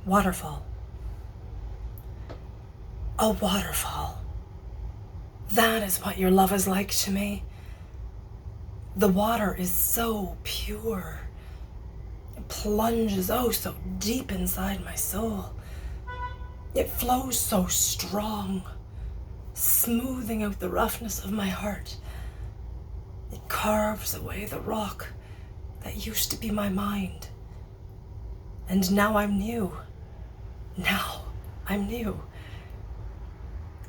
Waterfall. A waterfall. That is what your love is like to me. The water is so pure. It plunges oh so deep inside my soul. It flows so strong, smoothing out the roughness of my heart. It carves away the rock that used to be my mind. And now I'm new. Now I'm new.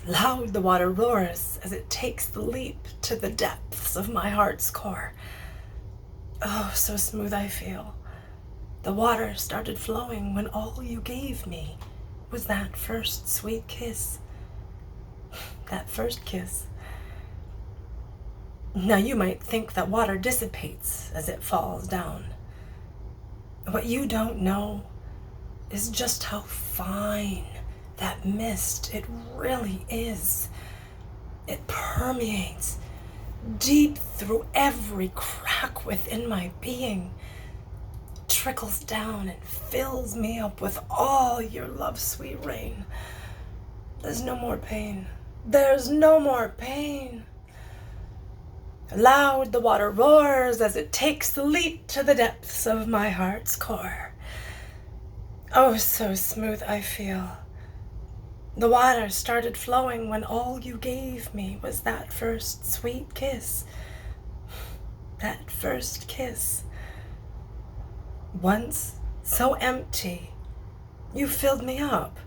Loud the water roars as it takes the leap to the depths of my heart's core. Oh, so smooth I feel. The water started flowing when all you gave me was that first sweet kiss. That first kiss. Now you might think that water dissipates as it falls down. What you don't know is just how fine that mist it really is. It permeates deep through every crack within my being, trickles down and fills me up with all your love's sweet rain. There's no more pain. There's no more pain. Loud the water roars as it takes the leap to the depths of my heart's core. Oh, so smooth I feel. The water started flowing when all you gave me was that first sweet kiss. That first kiss. Once so empty, you filled me up.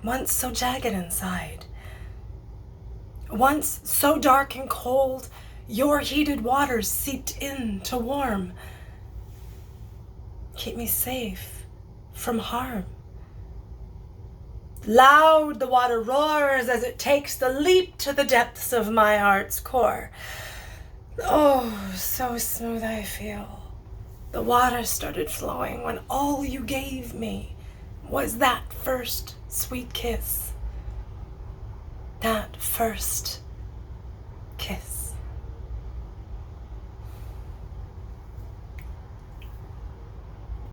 Once so jagged inside. Once so dark and cold, your heated waters seeped in to warm. Keep me safe from harm. Loud the water roars as it takes the leap to the depths of my heart's core. Oh, so smooth I feel. The water started flowing when all you gave me was that first sweet kiss. That first